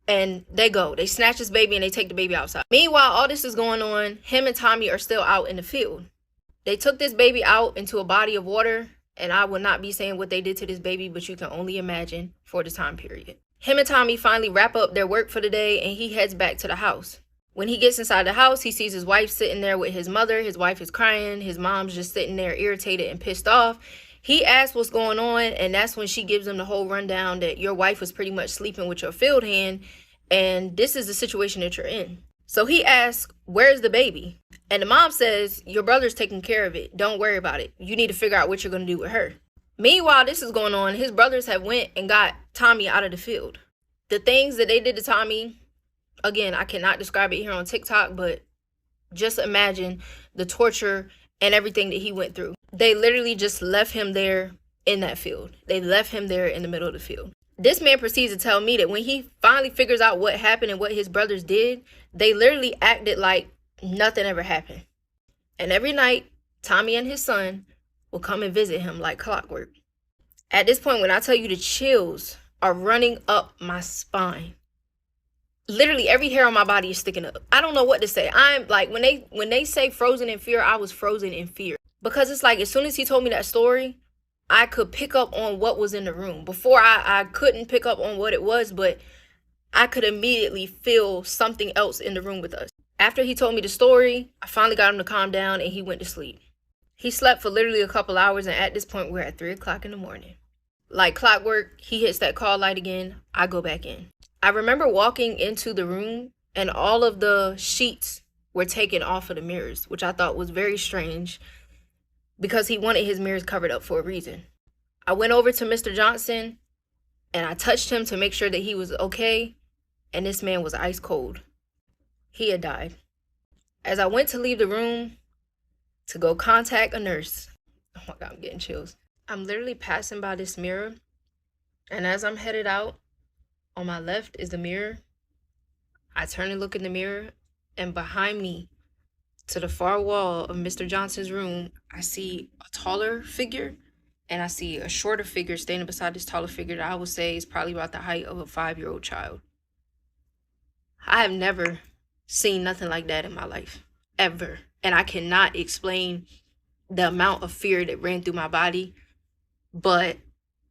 and they go. They snatch this baby and they take the baby outside. Meanwhile, all this is going on. Him and Tommy are still out in the field. They took this baby out into a body of water. And I will not be saying what they did to this baby, but you can only imagine for the time period. Him and Tommy finally wrap up their work for the day and he heads back to the house. When he gets inside the house, he sees his wife sitting there with his mother. His wife is crying. His mom's just sitting there irritated and pissed off. He asks what's going on, and that's when she gives him the whole rundown that your wife was pretty much sleeping with your field hand, and this is the situation that you're in. So he asks, where's the baby? And the mom says, your brother's taking care of it. Don't worry about it. You need to figure out what you're going to do with her. Meanwhile, this is going on. His brothers have went and got Tommy out of the field. The things that they did to Tommy, again, I cannot describe it here on TikTok, but just imagine the torture and everything that he went through. They literally just left him there in that field. They left him there in the middle of the field. This man proceeds to tell me that when he finally figures out what happened and what his brothers did, they literally acted like nothing ever happened. And every night, Tommy and his son will come and visit him like clockwork. At this point, when I tell you the chills are running up my spine, literally every hair on my body is sticking up. I don't know what to say. I'm like, when they say frozen in fear, I was frozen in fear. Because it's like, as soon as he told me that story, I could pick up on what was in the room. Before, I couldn't pick up on what it was, but I could immediately feel something else in the room with us. After he told me the story, I finally got him to calm down and he went to sleep. He slept for literally a couple hours, and at this point, we're at 3 o'clock in the morning. Like clockwork, he hits that call light again. I go back in. I remember walking into the room and all of the sheets were taken off of the mirrors, which I thought was very strange because he wanted his mirrors covered up for a reason. I went over to Mr. Johnson and I touched him to make sure that he was okay, and this man was ice cold. He had died. As I went to leave the room to go contact a nurse, oh my God, I'm getting chills. I'm literally passing by this mirror, and as I'm headed out, on my left is the mirror. I turn and look in the mirror, and behind me, to the far wall of Mr. Johnson's room, I see a taller figure, and I see a shorter figure standing beside this taller figure that I would say is probably about the height of a 5-year-old child. I have never seen nothing like that in my life, ever. And I cannot explain the amount of fear that ran through my body, but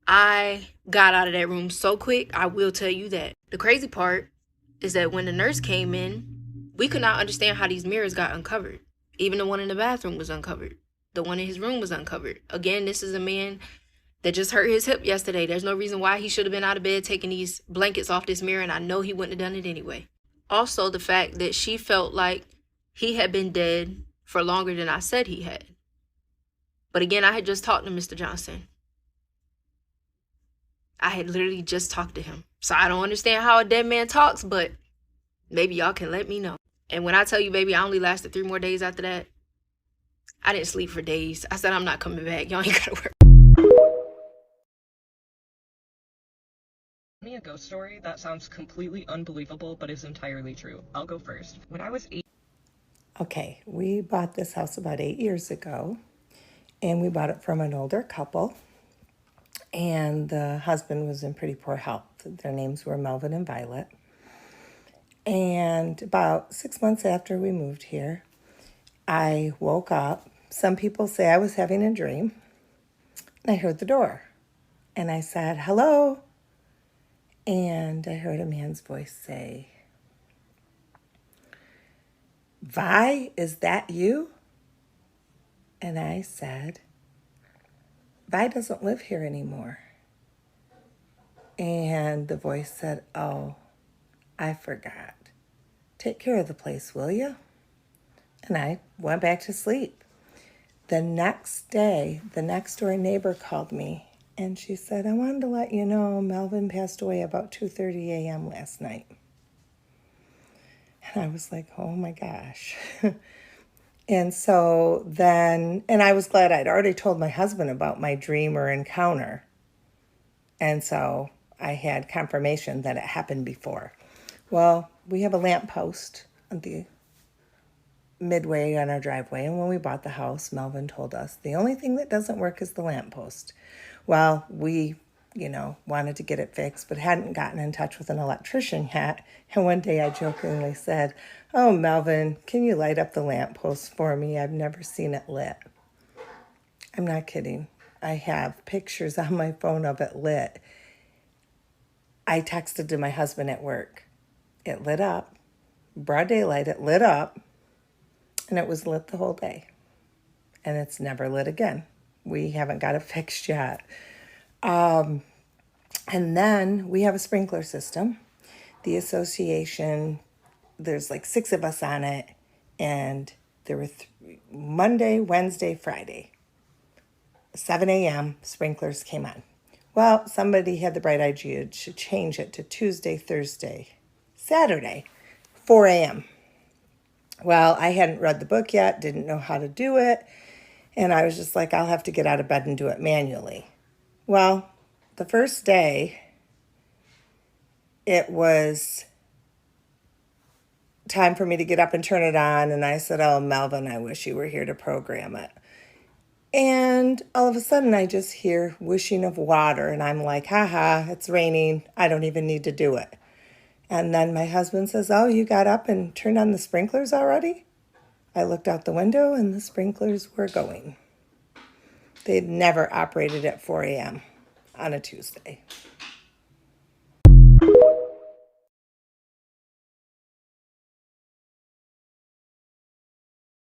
I got out of that room so quick, I will tell you that. The crazy part is that when the nurse came in, we could not understand how these mirrors got uncovered. Even the one in the bathroom was uncovered. The one in his room was uncovered. Again, this is a man that just hurt his hip yesterday. There's no reason why he should have been out of bed taking these blankets off this mirror, and I know he wouldn't have done it anyway. Also, the fact that she felt like he had been dead for longer than I said he had. But again, I had just talked to Mr. Johnson. I had literally just talked to him. So I don't understand how a dead man talks, but maybe y'all can let me know. And when I tell you, baby, I only lasted 3 more days after that. I didn't sleep for days. I said, I'm not coming back. Y'all ain't gotta work. Me a ghost story that sounds completely unbelievable, but is entirely true. I'll go first. When I was 8. Okay, we bought this house about 8 years ago, and we bought it from an older couple, and the husband was in pretty poor health. Their names were Melvin and Violet. And about 6 months after we moved here, I woke up. Some people say I was having a dream, and I heard the door, and I said, hello, and I heard a man's voice say, Vi, is that you? And I said, Vi doesn't live here anymore. And the voice said, oh, I forgot. Take care of the place, will you? And I went back to sleep. The next day, the next door neighbor called me, and she said, I wanted to let you know Melvin passed away about 2:30 a.m. last night. And I was like, oh my gosh. And so then, and I was glad I'd already told my husband about my dream or encounter. And so I had confirmation that it happened before. Well, we have a lamppost on the midway on our driveway. And when we bought the house, Melvin told us the only thing that doesn't work is the lamppost. Well, we, wanted to get it fixed, but hadn't gotten in touch with an electrician yet. And one day I jokingly said, oh, Melvin, can you light up the lamppost for me? I've never seen it lit. I'm not kidding. I have pictures on my phone of it lit. I texted to my husband at work. It lit up. Broad daylight, it lit up. And it was lit the whole day. And it's never lit again. We haven't got it fixed yet. And then we have a sprinkler system. The association, there's like 6 of us on it. And there were Monday, Wednesday, Friday. 7 a.m. sprinklers came on. Well, somebody had the bright idea to change it to Tuesday, Thursday, Saturday, 4 a.m. Well, I hadn't read the book yet, didn't know how to do it. And I was just like, I'll have to get out of bed and do it manually. Well, the first day, it was time for me to get up and turn it on. And I said, oh, Melvin, I wish you were here to program it. And all of a sudden, I just hear whooshing of water. And I'm like, haha, it's raining. I don't even need to do it. And then my husband says, oh, you got up and turned on the sprinklers already? I looked out the window and the sprinklers were going. They'd never operated at 4 a.m. on a Tuesday.